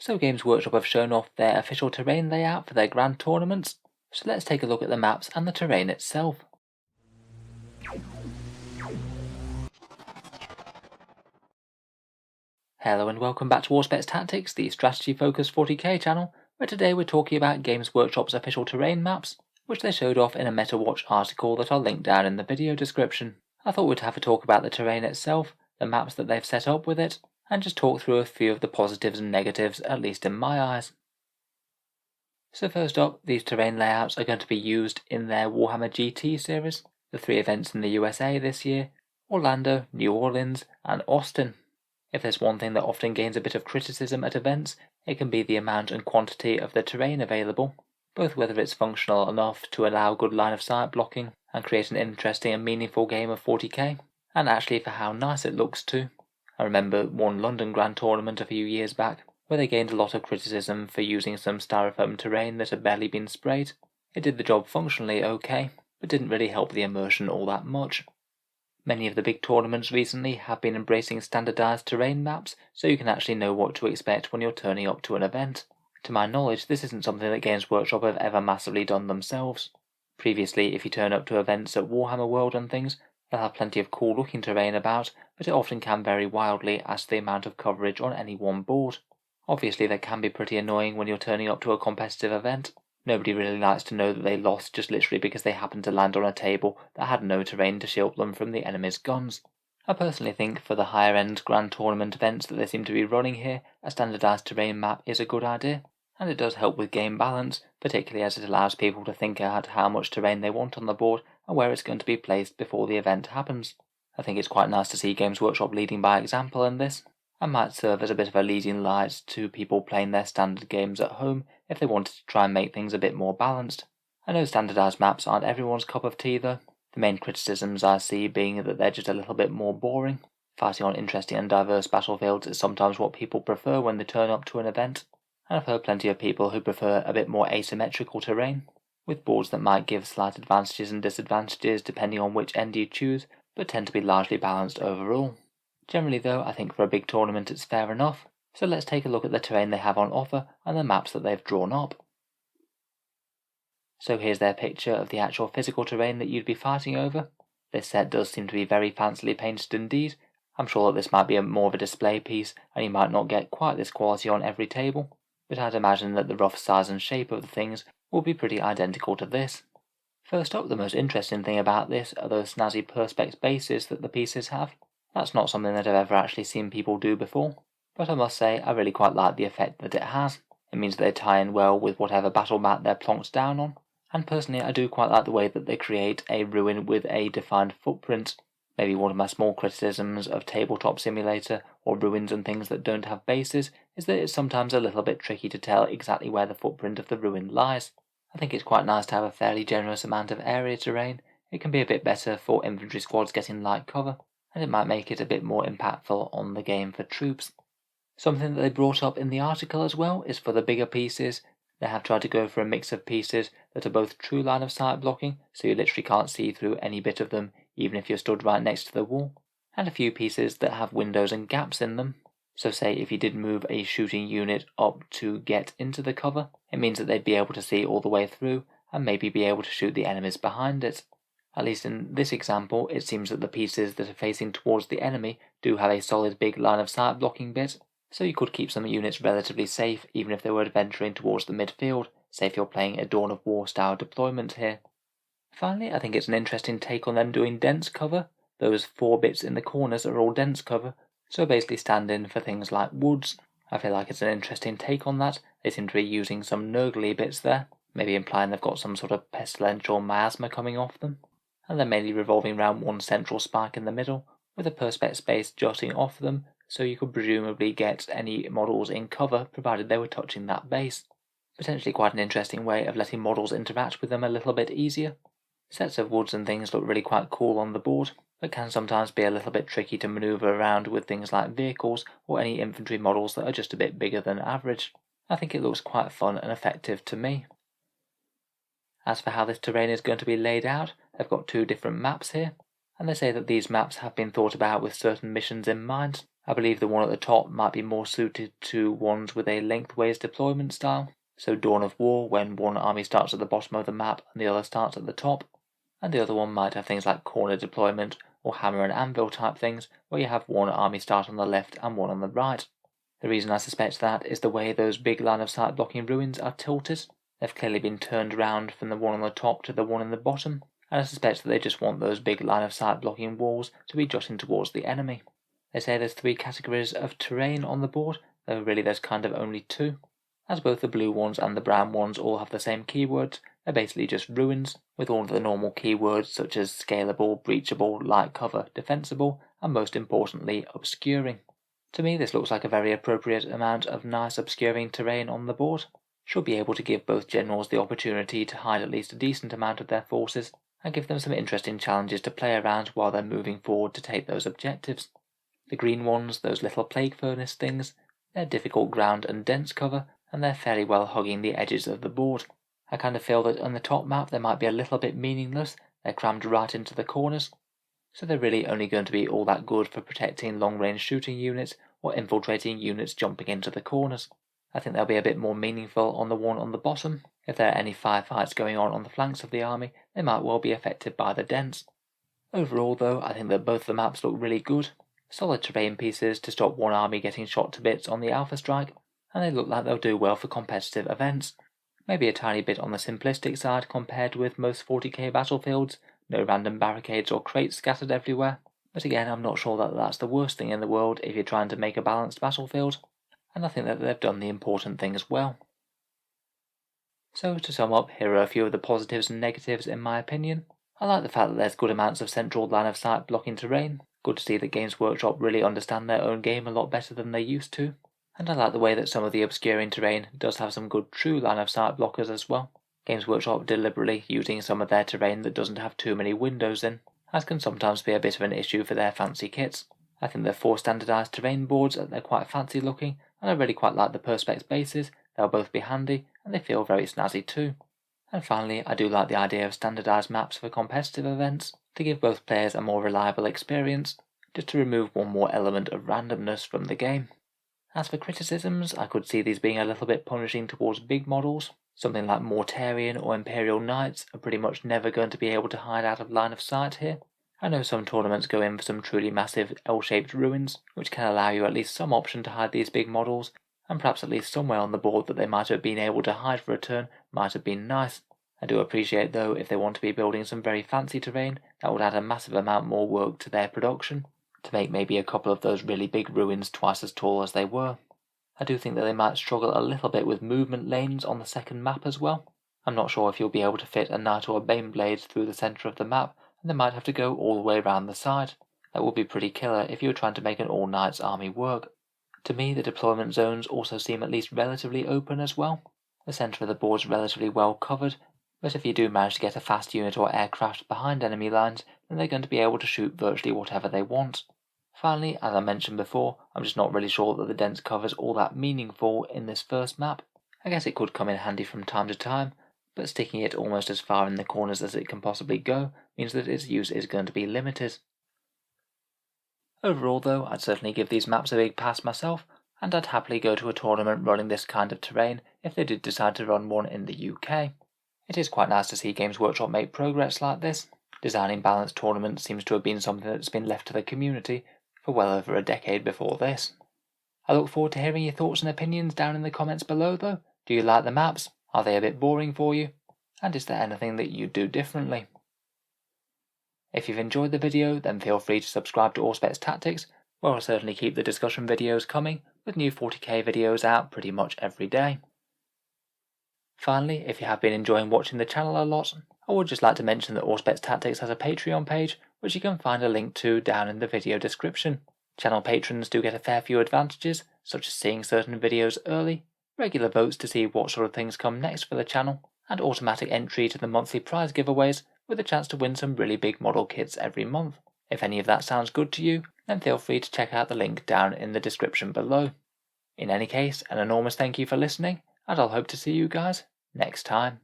So Games Workshop have shown off their official terrain layout for their grand tournaments, so let's take a look at the maps and the terrain itself. Hello and welcome back to Warspecs Tactics, the strategy focused 40k channel, where today we're talking about Games Workshop's official terrain maps, which they showed off in a MetaWatch article that I'll link down in the video description. I thought we'd have a talk about the terrain itself, the maps that they've set up with it, and just talk through a few of the positives and negatives, at least in my eyes. So first up, these terrain layouts are going to be used in their Warhammer GT series, the 3 events in the USA this year: Orlando, New Orleans, and Austin. If there's one thing that often gains a bit of criticism at events, it can be the amount and quantity of the terrain available, both whether it's functional enough to allow good line of sight blocking and create an interesting and meaningful game of 40k, and actually for how nice it looks too. I remember one London Grand Tournament a few years back, where they gained a lot of criticism for using some styrofoam terrain that had barely been sprayed. It did the job functionally okay, but didn't really help the immersion all that much. Many of the big tournaments recently have been embracing standardized terrain maps, so you can actually know what to expect when you're turning up to an event. To my knowledge, this isn't something that Games Workshop have ever massively done themselves. Previously, if you turn up to events at Warhammer World and things, they'll have plenty of cool looking terrain about, but it often can vary wildly as to the amount of coverage on any one board. Obviously that can be pretty annoying when you're turning up to a competitive event. Nobody really likes to know that they lost just literally because they happened to land on a table that had no terrain to shield them from the enemy's guns. I personally think for the higher end grand tournament events that they seem to be running here, a standardized terrain map is a good idea, and it does help with game balance, particularly as it allows people to think out how much terrain they want on the board and where it's going to be placed before the event happens. I think it's quite nice to see Games Workshop leading by example in this, and might serve as a bit of a leading light to people playing their standard games at home if they wanted to try and make things a bit more balanced. I know standardized maps aren't everyone's cup of tea though, the main criticisms I see being that they're just a little bit more boring. Fighting on interesting and diverse battlefields is sometimes what people prefer when they turn up to an event, and I've heard plenty of people who prefer a bit more asymmetrical terrain, with boards that might give slight advantages and disadvantages depending on which end you choose, but tend to be largely balanced overall. Generally though, I think for a big tournament it's fair enough, so let's take a look at the terrain they have on offer and the maps that they've drawn up. So here's their picture of the actual physical terrain that you'd be fighting over. This set does seem to be very fancily painted indeed. I'm sure that this might be more of a display piece and you might not get quite this quality on every table, but I'd imagine that the rough size and shape of the things will be pretty identical to this. First up, the most interesting thing about this are those snazzy perspex bases that the pieces have. That's not something that I've ever actually seen people do before, but I must say I really quite like the effect that it has. It means that they tie in well with whatever battle mat they're plonked down on, and personally I do quite like the way that they create a ruin with a defined footprint. Maybe one of my small criticisms of Tabletop Simulator or ruins and things that don't have bases is that it's sometimes a little bit tricky to tell exactly where the footprint of the ruin lies. I think it's quite nice to have a fairly generous amount of area terrain. It can be a bit better for infantry squads getting light cover, and it might make it a bit more impactful on the game for troops. Something that they brought up in the article as well is for the bigger pieces, they have tried to go for a mix of pieces that are both true line of sight blocking, so you literally can't see through any bit of them even if you're stood right next to the wall, and a few pieces that have windows and gaps in them. So say if you did move a shooting unit up to get into the cover, it means that they'd be able to see all the way through and maybe be able to shoot the enemies behind it. At least in this example, it seems that the pieces that are facing towards the enemy do have a solid big line of sight blocking bit, so you could keep some units relatively safe even if they were venturing towards the midfield, say if you're playing a Dawn of War style deployment here. Finally, I think it's an interesting take on them doing dense cover. Those 4 bits in the corners are all dense cover, so basically stand in for things like woods. I feel like it's an interesting take on that. They seem to be using some nurgly bits there, maybe implying they've got some sort of pestilential miasma coming off them, and they're mainly revolving around one central spike in the middle, with a perspex space jutting off them, so you could presumably get any models in cover provided they were touching that base. Potentially quite an interesting way of letting models interact with them a little bit easier. Sets of woods and things look really quite cool on the board, but can sometimes be a little bit tricky to manoeuvre around with things like vehicles or any infantry models that are just a bit bigger than average. I think it looks quite fun and effective to me. As for how this terrain is going to be laid out, they've got 2 different maps here, and they say that these maps have been thought about with certain missions in mind. I believe the one at the top might be more suited to ones with a lengthways deployment style, so Dawn of War, when one army starts at the bottom of the map and the other starts at the top, and the other one might have things like corner deployment or hammer and anvil type things, where you have one army start on the left and one on the right. The reason I suspect that is the way those big line of sight blocking ruins are tilted. They've clearly been turned around from the one on the top to the one in the bottom, and I suspect that they just want those big line of sight blocking walls to be jutting towards the enemy. They say there's 3 categories of terrain on the board, though really there's kind of only 2. As both the blue ones and the brown ones all have the same keywords, they're basically just ruins, with all of the normal keywords such as scalable, breachable, light cover, defensible, and most importantly, obscuring. To me this looks like a very appropriate amount of nice obscuring terrain on the board. Should be able to give both generals the opportunity to hide at least a decent amount of their forces, and give them some interesting challenges to play around while they're moving forward to take those objectives. The green ones, those little plague furnace things, they're difficult ground and dense cover, and they're fairly well hugging the edges of the board. I kind of feel that on the top map they might be a little bit meaningless, they're crammed right into the corners, so they're really only going to be all that good for protecting long-range shooting units or infiltrating units jumping into the corners. I think they'll be a bit more meaningful on the one on the bottom. If there are any firefights going on the flanks of the army, they might well be affected by the dents. Overall though, I think that both the maps look really good. Solid terrain pieces to stop one army getting shot to bits on the Alpha Strike, and they look like they'll do well for competitive events. Maybe a tiny bit on the simplistic side compared with most 40k battlefields, no random barricades or crates scattered everywhere, but again I'm not sure that that's the worst thing in the world if you're trying to make a balanced battlefield, and I think that they've done the important things well. So to sum up, here are a few of the positives and negatives in my opinion. I like the fact that there's good amounts of central line of sight blocking terrain, good to see that Games Workshop really understand their own game a lot better than they used to, and I like the way that some of the obscuring terrain does have some good true line of sight blockers as well. Games Workshop deliberately using some of their terrain that doesn't have too many windows in, as can sometimes be a bit of an issue for their fancy kits. I think they're 4 standardised terrain boards, they're quite fancy looking, and I really quite like the Perspex bases. They'll both be handy, and they feel very snazzy too. And finally, I do like the idea of standardised maps for competitive events, to give both players a more reliable experience, just to remove one more element of randomness from the game. As for criticisms, I could see these being a little bit punishing towards big models. Something like Mortarion or Imperial Knights are pretty much never going to be able to hide out of line of sight here. I know some tournaments go in for some truly massive L-shaped ruins, which can allow you at least some option to hide these big models, and perhaps at least somewhere on the board that they might have been able to hide for a turn might have been nice. I do appreciate though if they want to be building some very fancy terrain, that would add a massive amount more work to their production, to make maybe a couple of those really big ruins twice as tall as they were. I do think that they might struggle a little bit with movement lanes on the second map as well. I'm not sure if you'll be able to fit a Knight or a Baneblade through the centre of the map, and they might have to go all the way around the side. That would be pretty killer if you were trying to make an all-Knights army work. To me, the deployment zones also seem at least relatively open as well. The centre of the board's relatively well covered, but if you do manage to get a fast unit or aircraft behind enemy lines, then they're going to be able to shoot virtually whatever they want. Finally, as I mentioned before, I'm just not really sure that the dense cover's all that meaningful in this first map. I guess it could come in handy from time to time, but sticking it almost as far in the corners as it can possibly go means that its use is going to be limited. Overall though, I'd certainly give these maps a big pass myself, and I'd happily go to a tournament running this kind of terrain if they did decide to run one in the UK. It is quite nice to see Games Workshop make progress like this. Designing balanced tournaments seems to have been something that's been left to the community for well over a decade before this. I look forward to hearing your thoughts and opinions down in the comments below though. Do you like the maps? Are they a bit boring for you? And is there anything that you'd do differently? If you've enjoyed the video, then feel free to subscribe to Auspex Tactics, where I'll certainly keep the discussion videos coming, with new 40k videos out pretty much every day. Finally, if you have been enjoying watching the channel a lot, I would just like to mention that Auspex Tactics has a Patreon page, which you can find a link to down in the video description. Channel patrons do get a fair few advantages, such as seeing certain videos early, regular votes to see what sort of things come next for the channel, and automatic entry to the monthly prize giveaways with a chance to win some really big model kits every month. If any of that sounds good to you, then feel free to check out the link down in the description below. In any case, an enormous thank you for listening, and I'll hope to see you guys next time.